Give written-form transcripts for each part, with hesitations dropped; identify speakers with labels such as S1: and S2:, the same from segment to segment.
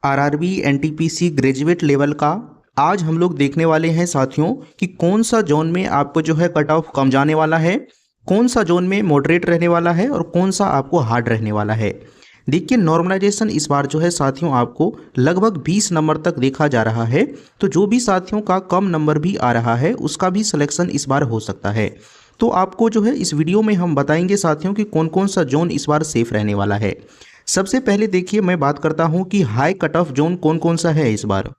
S1: RRB NTPC graduate level का आज हम लोग देखने वाले हैं साथियों कि कौन सा जोन में आपको जो है कट ऑफ कम जाने वाला है, कौन सा जोन में मॉडरेट रहने वाला है और कौन सा आपको हार्ड रहने वाला है। देखिए नॉर्मलाइजेशन इस बार जो है साथियों आपको लगभग 20 नंबर तक देखा जा रहा है, तो जो भी साथियों का कम नंबर भी आ रहा है उसका भी सिलेक्शन इस बार हो सकता है। तो आपको जो है इस वीडियो में हम बताएंगे साथियों कि कौन कौन सा जोन इस बार सेफ रहने वाला है। सबसे पहले देखिए मैं बात करता हूं कि हाई कट ऑफ जोन कौन कौन सा है इस बार।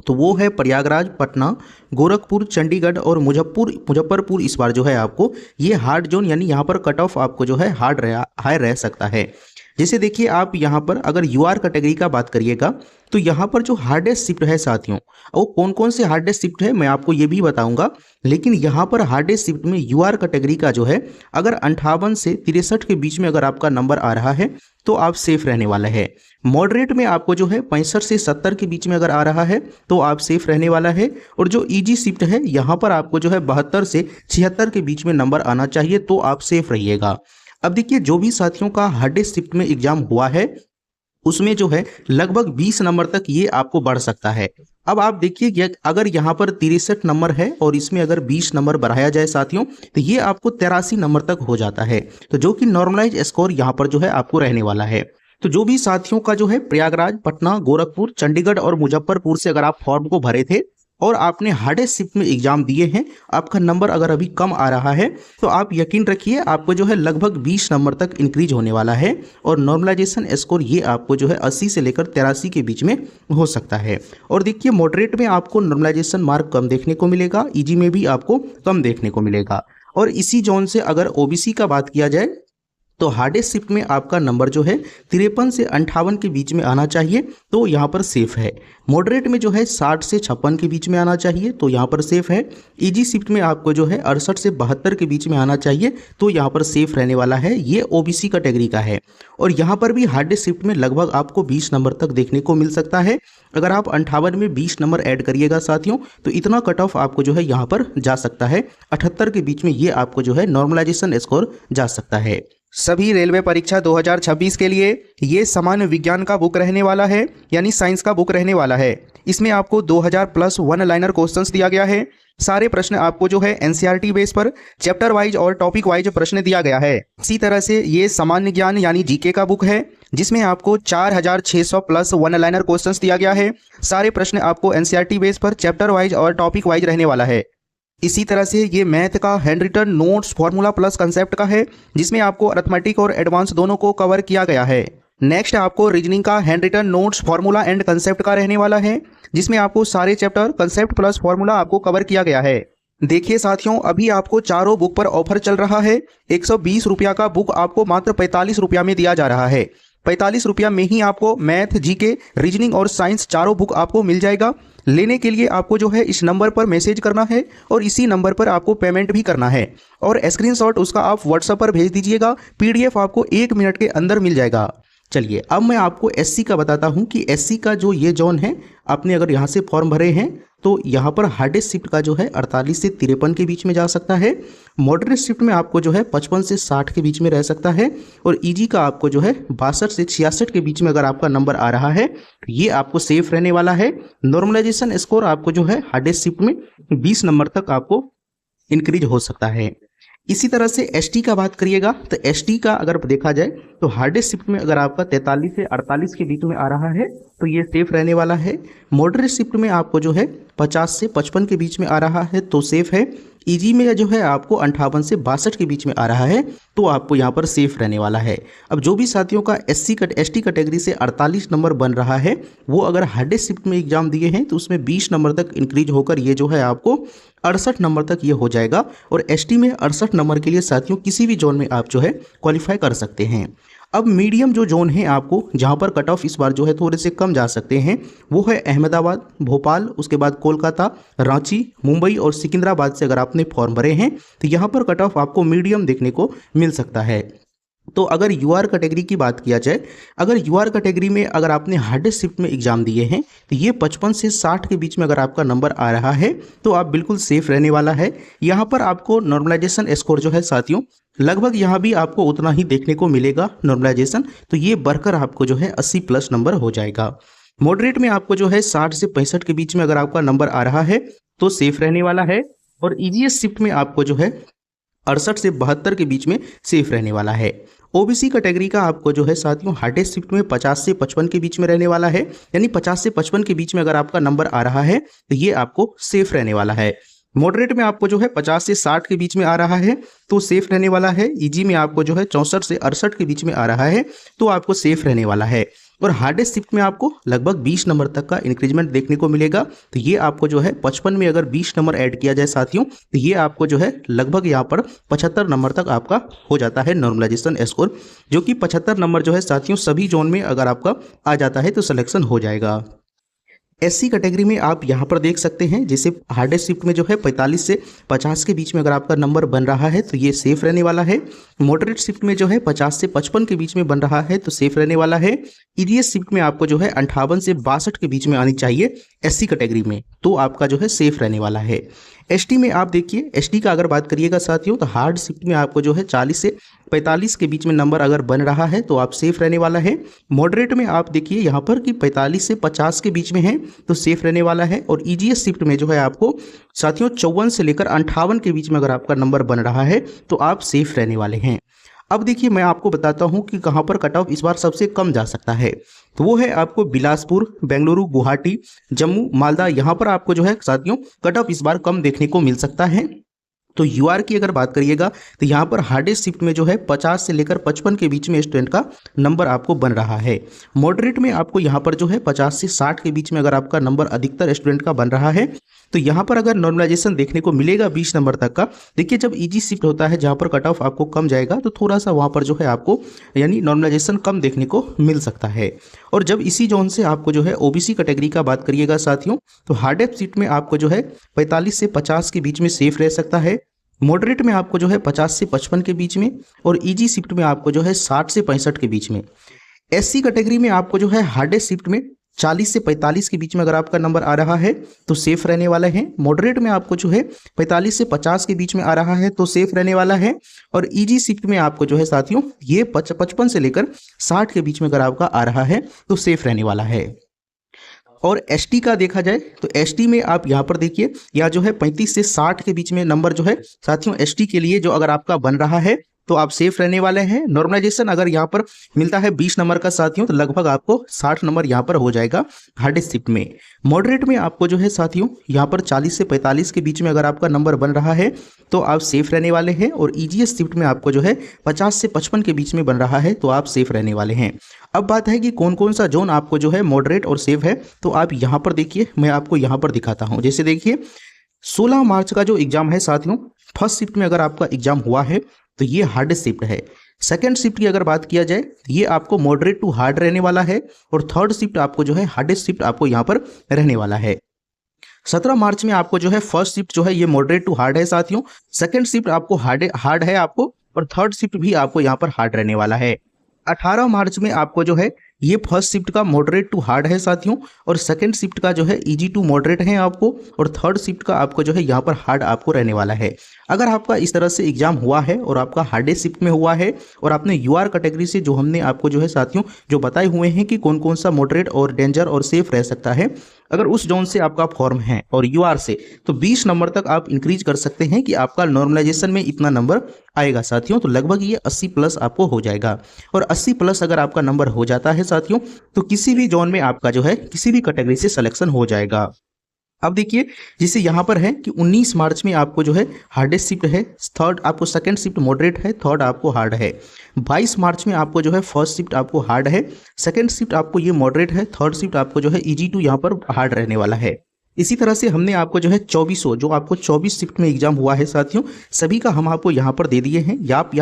S1: तो वो है प्रयागराज, पटना, गोरखपुर, चंडीगढ़ और मुजफ्फरपुर इस बार जो है आपको ये हार्ड जोन यानी यहाँ पर कट ऑफ आपको जो है हाई रह सकता है। जैसे देखिए आप यहाँ पर अगर यूआर कैटेगरी का बात करिएगा तो यहाँ पर जो हार्डेस्ट शिफ्ट है साथियों वो कौन कौन से हार्डेस्ट शिफ्ट है मैं आपको ये भी बताऊंगा। लेकिन यहाँ पर हार्डेस्ट शिफ्ट में यूआर कैटेगरी का जो है अगर 58 से 63 के बीच में अगर आपका नंबर आ रहा है तो आप सेफ रहने वाला है। मॉडरेट में आपको जो है 65 से 70 के बीच में अगर आ रहा है तो आप सेफ रहने वाला है। और जो इजी शिफ्ट है यहाँ पर आपको जो है 72 से 76 के बीच में नंबर आना चाहिए तो आप सेफ रहिएगा। अब देखिए जो भी साथियों का हार्डेस्ट शिफ्ट में एग्जाम हुआ है उसमें जो है लगभग 20 नंबर तक ये आपको बढ़ सकता है। अब आप देखिए अगर यहाँ पर 63 नंबर है और इसमें अगर 20 नंबर बढ़ाया जाए साथियों तो ये आपको 83 नंबर तक हो जाता है, तो जो कि नॉर्मलाइज स्कोर यहाँ पर जो है आपको रहने वाला है। तो जो भी साथियों का जो है प्रयागराज, पटना, गोरखपुर, चंडीगढ़ और मुजफ्फरपुर से अगर आप फॉर्म को भरे थे और आपने हार्डेस्ट शिफ्ट में एग्जाम दिए हैं, आपका नंबर अगर अभी कम आ रहा है तो आप यकीन रखिए आपको जो है लगभग 20 नंबर तक इंक्रीज होने वाला है और नॉर्मलाइजेशन स्कोर ये आपको जो है 80 से लेकर 83 के बीच में हो सकता है। और देखिए मॉडरेट में आपको नॉर्मलाइजेशन मार्क कम देखने को मिलेगा, ईजी में भी आपको कम देखने को मिलेगा। और इसी जोन से अगर ओबीसी का बात किया जाए तो हार्डेस्ट शिफ्ट में आपका नंबर जो है 53 से 58 के बीच में आना चाहिए तो यहाँ पर सेफ है। मॉडरेट में जो है 60 से 56 के बीच में आना चाहिए तो यहाँ पर सेफ है। इजी शिफ्ट में आपको जो है 68 से 72 के बीच में आना चाहिए तो यहाँ पर सेफ रहने वाला है। ये ओबीसी कैटेगरी का है और यहाँ पर भी हार्डेस्ट शिफ्ट में लगभग आपको 20 नंबर तक देखने को मिल सकता है। अगर आप 58 में 20 नंबर ऐड करिएगा साथियों तो इतना कट ऑफ आपको जो है यहाँ पर जा सकता है। 78 के बीच में ये आपको जो है नॉर्मलाइजेशन स्कोर जा सकता है। सभी रेलवे परीक्षा 2026 के लिए ये सामान्य विज्ञान का बुक रहने वाला है यानी साइंस का बुक रहने वाला है। इसमें आपको 2000 प्लस वन लाइनर क्वेश्चंस दिया गया है। सारे प्रश्न आपको जो है एनसीईआरटी बेस पर चैप्टर वाइज और टॉपिक वाइज प्रश्न दिया गया है। इसी तरह से ये सामान्य ज्ञान यानी जीके का बुक है जिसमें आपको 4600 प्लस वन लाइनर क्वेश्चंस दिया गया है। सारे प्रश्न आपको एनसीईआरटी बेस पर चैप्टर वाइज और टॉपिक वाइज रहने वाला है। इसी तरह से ये मैथ का handwritten notes formula plus concept का है जिसमें आपको अरिथमेटिक और एडवांस दोनों को कवर किया गया है। नेक्स्ट आपको रीजनिंग का handwritten notes formula and concept का रहने वाला है जिसमें आपको सारे चैप्टर कंसेप्ट प्लस फॉर्मूला आपको कवर किया गया है। देखिए साथियों अभी आपको चारों बुक पर ऑफर चल रहा है। 120 रुपया का बुक आपको मात्र 45 रुपया में दिया जा रहा है। 45 रुपया में ही आपको मैथ, जीके, रीजनिंग और साइंस चारों बुक आपको मिल जाएगा। लेने के लिए आपको जो है इस नंबर पर मैसेज करना है और इसी नंबर पर आपको पेमेंट भी करना है और स्क्रीनशॉट उसका आप व्हाट्सएप पर भेज दीजिएगा। पीडीएफ आपको 1 मिनट के अंदर मिल जाएगा। चलिए अब मैं आपको एससी का बताता हूं कि एससी का जो ये जोन है आपने अगर यहाँ से फॉर्म भरे हैं तो यहाँ पर हार्डेस्ट शिफ्ट का जो है 48 से 53 के बीच में जा सकता है। मॉडरेट शिफ्ट में आपको जो है 55 से 60 के बीच में रह सकता है और इजी का आपको जो है 62 से 66 के बीच में अगर आपका नंबर आ रहा है तो ये आपको सेफ रहने वाला है। नॉर्मलाइजेशन स्कोर आपको जो है हार्डेस्ट शिफ्ट में 20 नंबर तक आपको इंक्रीज हो सकता है। इसी तरह से एसटी का बात करिएगा तो एसटी का अगर देखा जाए तो हार्डेस्ट शिफ्ट में अगर आपका 43 से 48 के बीच में आ रहा है तो ये सेफ रहने वाला है। मॉडरेट शिफ्ट में आपको जो है 50 से 55 के बीच में आ रहा है तो सेफ है। इजी में जो है आपको 58 से 62 के बीच में आ रहा है तो आपको यहाँ पर सेफ रहने वाला है। अब जो भी साथियों का एसटी कैटेगरी से 48 नंबर बन रहा है वो अगर हार्डेस्ट शिफ्ट में एग्जाम दिए हैं तो उसमें 20 नंबर तक इंक्रीज होकर ये जो है आपको 68 नंबर तक ये हो जाएगा। और एसटी में 68 नंबर के लिए साथियों किसी भी जोन में आप जो है क्वालिफाई कर सकते हैं। अब मीडियम जो जोन है आपको जहां पर कट ऑफ इस बार जो है थोड़े से कम जा सकते हैं वो है अहमदाबाद, भोपाल, उसके बाद कोलकाता, रांची, मुंबई और सिकंदराबाद से अगर आपने फॉर्म भरे हैं तो यहाँ पर कट ऑफ आपको मीडियम देखने को मिल सकता है। तो अगर यूआर कैटेगरी की बात किया जाए, अगर यूआर कैटेगरी में अगर आपने हार्डेस्ट शिफ्ट में एग्जाम दिए हैं तो ये 55 से 60 के बीच में अगर आपका नंबर आ रहा है तो आप बिल्कुल सेफ रहने वाला है। यहाँ पर आपको नॉर्मलाइजेशन स्कोर जो है साथियों लगभग यहाँ भी आपको उतना ही देखने को मिलेगा नॉर्मलाइजेशन, तो ये बढ़कर आपको जो है 80 प्लस नंबर हो जाएगा। मॉडरेट में आपको जो है 60 से 65 के बीच में अगर आपका नंबर आ रहा है तो सेफ रहने वाला है। और ईजीएस शिफ्ट में आपको जो है 68 से 72 के बीच में सेफ रहने वाला है। ओबीसी कैटेगरी का आपको जो है साथियों हार्डेस्ट शिफ्ट में 50 से 55 के बीच में रहने वाला है, यानी 50 से 55 के बीच में अगर आपका नंबर आ रहा है तो ये आपको सेफ रहने वाला है। मॉडरेट में आपको जो है 50 से 60 के बीच में आ रहा है तो सेफ रहने वाला है। इजी में आपको जो है 64 से 68 के बीच में आ रहा है तो आपको सेफ रहने वाला है। और हार्डेस्ट शिफ्ट में आपको लगभग 20 नंबर तक का इंक्रीजमेंट देखने को मिलेगा। तो ये आपको जो है 55 में अगर 20 नंबर ऐड किया जाए साथियों तो ये आपको जो है लगभग यहाँ पर 75 नंबर तक आपका हो जाता है नॉर्मलाइजेशन स्कोर, जो कि 75 नंबर जो है साथियों सभी जोन में अगर आपका आ जाता है तो सिलेक्शन हो जाएगा। एससी कैटेगरी में आप यहाँ पर देख सकते हैं, जैसे हार्डेस्ट शिफ्ट में जो है 45 से 50 के बीच में अगर आपका नंबर बन रहा है तो ये सेफ रहने वाला है। मॉडरेट शिफ्ट में जो है 50 से 55 के बीच में बन रहा है तो सेफ रहने वाला है। ईडीएस शिफ्ट में आपको जो है 58 से 62 के बीच में आनी चाहिए एससी कैटेगरी में, तो आपका जो है सेफ रहने वाला है। एसटी में आप देखिए, एसटी का अगर बात करिएगा साथियों तो हार्ड शिफ्ट में आपको जो है 40 से 45 के बीच में नंबर अगर बन रहा है तो आप सेफ रहने वाला है। मॉडरेट में आप देखिए यहाँ पर कि 45 से 50 के बीच में है तो सेफ रहने वाला है। और ईजीएस शिफ्ट में जो है आपको साथियों 54 से लेकर 58 के बीच में अगर आपका नंबर बन रहा है तो आप सेफ रहने वाले हैं। अब देखिए मैं आपको बताता हूं कि कहां पर कट ऑफ इस बार सबसे कम जा सकता है, तो वो है आपको बिलासपुर, बेंगलुरु, गुवाहाटी, जम्मू, मालदा, यहां पर आपको जो है साथियों कट ऑफ इस बार कम देखने को मिल सकता है। तो यूआर की अगर बात करिएगा तो यहाँ पर हार्डेस्ट शिफ्ट में जो है 50 से लेकर 55 के बीच में स्टूडेंट का नंबर आपको बन रहा है। मॉडरेट में आपको यहाँ पर जो है 50 से 60 के बीच में अगर आपका नंबर अधिकतर स्टूडेंट का बन रहा है तो यहाँ पर अगर नॉर्मलाइजेशन देखने को मिलेगा 20 नंबर तक का। देखिए जब इजी शिफ्ट होता है जहाँ पर कट ऑफ आपको कम जाएगा तो थोड़ा सा वहाँ पर जो है आपको यानी नॉर्मलाइजेशन कम देखने को मिल सकता है। और जब इसी जोन से आपको जो है ओबीसी कैटेगरी का बात करिएगा साथियों तो हार्डेस्ट शिफ्ट में आपको जो है 45 से 50 के बीच में सेफ रह सकता है। मॉडरेट में आपको जो है 50 से 55 के बीच में और इजी शिफ्ट में आपको जो है 60 से 65 के बीच में। एससी कैटेगरी में आपको जो है हार्डेस्ट शिफ्ट में 40 से 45 के बीच में अगर आपका नंबर आ रहा है तो सेफ रहने वाला है। मॉडरेट में आपको जो है 45 से 50 के बीच में आ रहा है तो सेफ रहने वाला है। और इजी शिफ्ट में आपको जो है साथियों ये 55 से लेकर 60 के बीच में अगर आपका आ रहा है तो सेफ रहने वाला है। और एसटी का देखा जाए तो एसटी में आप यहाँ पर देखिए या जो है 35 से 60 के बीच में नंबर जो है साथियों एसटी के लिए जो अगर आपका बन रहा है तो आप सेफ रहने वाले हैं। नॉर्मलाइजेशन अगर यहाँ पर मिलता है 20 नंबर का साथियों तो लगभग आपको 60 नंबर यहाँ पर हो जाएगा हार्डेस्ट शिफ्ट में। मॉडरेट में आपको जो है साथियों यहाँ पर 40 से 45 के बीच में अगर आपका नंबर बन रहा है तो आप सेफ रहने वाले हैं। और ईजीएस शिफ्ट में आपको जो है 50 से 55 के बीच में बन रहा है तो आप सेफ रहने वाले हैं। अब बात है कि कौन कौन सा जोन आपको जो है मॉडरेट और सेफ है, तो आप यहाँ पर देखिए, मैं आपको यहाँ पर दिखाता हूँ। जैसे देखिए 16 मार्च का जो एग्जाम है साथियों, फर्स्ट शिफ्ट में अगर आपका एग्जाम हुआ है तो ये हार्डेस्ट शिफ्ट है। सेकंड शिफ्ट की अगर बात किया जाए तो ये आपको मॉडरेट टू हार्ड रहने वाला है। और थर्ड शिफ्ट आपको जो है हार्डेस्ट शिफ्ट आपको यहाँ पर रहने वाला है। 17 मार्च में आपको जो है फर्स्ट शिफ्ट जो है ये मॉडरेट टू हार्ड है साथियों, सेकंड शिफ्ट आपको हार्ड है आपको, और थर्ड शिफ्ट भी आपको यहाँ पर हार्ड रहने वाला है। 18 मार्च में आपको जो है ये फर्स्ट शिफ्ट का मॉडरेट टू हार्ड है साथियों, और सेकंड शिफ्ट का जो है इजी टू मॉडरेट है आपको, और थर्ड शिफ्ट का आपको जो है यहाँ पर हार्ड आपको रहने वाला है। अगर आपका इस तरह से एग्जाम हुआ है और आपका हार्डेस्ट शिफ्ट में हुआ है और आपने यूआर कैटेगरी से जो हमने आपको जो है साथियों जो बताए हुए हैं कि कौन कौन सा मॉडरेट और डेंजर और सेफ रह सकता है, अगर उस जोन से आपका फॉर्म है और यूआर से, तो 20 नंबर तक आप इंक्रीज कर सकते हैं कि आपका नॉर्मलाइजेशन में इतना नंबर आएगा साथियों। तो लगभग ये 80 प्लस आपको हो जाएगा। और 80 प्लस अगर आपका नंबर हो जाता है साथियों तो किसी भी जोन में आपका जो है किसी भी कैटेगरी से सिलेक्शन हो जाएगा। अब देखिए जैसे यहाँ पर है कि 19 मार्च में आपको जो है हार्डेस्ट शिफ्ट है, थर्ड आपको सेकंड शिफ्ट मॉडरेट है, थर्ड आपको हार्ड है। 22 मार्च में आपको जो है फर्स्ट शिफ्ट आपको हार्ड है, सेकंड शिफ्ट आपको ये मॉडरेट है, थर्ड शिफ्ट आपको जो है इजी टू यहाँ पर हार्ड रहने वाला है। इसी तरह से हमने आपको जो है 2400 जो आपको 24 शिफ्ट में एग्जाम हुआ है साथियों, सभी का हम आपको यहाँ पर दे दिए हैं। आप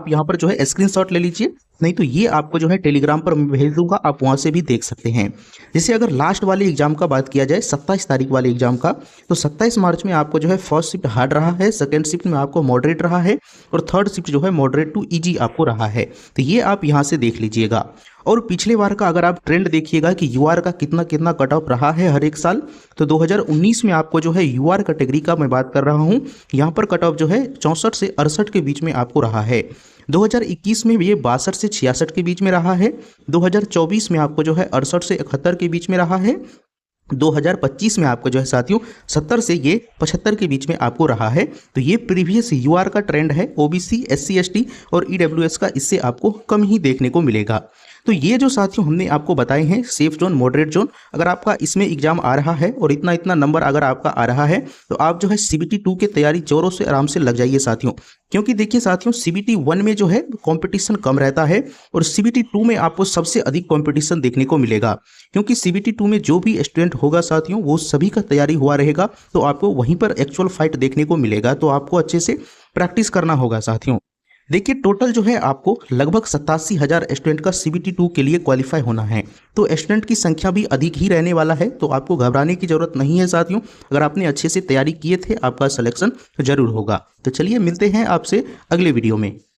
S1: यहाँ पर जो है स्क्रीनशॉट ले लीजिए, नहीं तो ये आपको जो है टेलीग्राम पर भेज दूंगा, आप वहाँ से भी देख सकते हैं। जैसे अगर लास्ट वाले एग्जाम का बात किया जाए 27 तारीख वाले एग्जाम का, तो 27 मार्च में आपको जो है फर्स्ट शिफ्ट हार्ड रहा है, सेकंड शिफ्ट में आपको मॉडरेट रहा है, और थर्ड शिफ्ट जो है मॉडरेट टू इजी आपको रहा है। तो ये आप यहाँ से देख लीजिएगा। और पिछले बार का अगर आप ट्रेंड देखिएगा कि यूआर का कितना कितना कट ऑफ रहा है हर एक साल, तो 2019 में आपको जो है यूआर कैटेगरी का मैं बात कर रहा हूँ, यहाँ पर कट ऑफ जो है 64 से 68 के बीच में आपको रहा है। 2021 में ये 62 से 66 के बीच में रहा है। 2024 में आपको जो है 68 से 71 के बीच में रहा है। 2025 में आपको जो है साथियों 70 से ये 75 के बीच में आपको रहा है। तो ये प्रीवियस यूआर का ट्रेंड है। ओबीसी, एससी, एसटी और ईडब्ल्यूएस का इससे आपको कम ही देखने को मिलेगा। तो ये जो साथियों हमने आपको बताए हैं सेफ जोन, मॉडरेट जोन, अगर आपका इसमें एग्जाम आ रहा है और इतना इतना नंबर अगर आपका आ रहा है तो आप जो है सीबीटी 2 की तैयारी जोरों से आराम से लग जाइए साथियों। क्योंकि देखिए साथियों सीबीटी 1 में जो है कंपटीशन कम रहता है और सीबीटी 2 में आपको सबसे अधिक कंपटीशन देखने को मिलेगा। क्योंकि सीबीटी 2 में जो भी स्टूडेंट होगा साथियों वो सभी का तैयारी हुआ रहेगा, तो आपको वहीं पर एक्चुअल फाइट देखने को मिलेगा। तो आपको अच्छे से प्रैक्टिस करना होगा साथियों। देखिए टोटल जो है आपको लगभग 87,000 स्टूडेंट का सीबीटी 2 के लिए क्वालिफाई होना है। तो स्टूडेंट की संख्या भी अधिक ही रहने वाला है, तो आपको घबराने की जरूरत नहीं है साथियों। अगर आपने अच्छे से तैयारी किए थे आपका सिलेक्शन जरूर होगा। तो चलिए मिलते हैं आपसे अगले वीडियो में।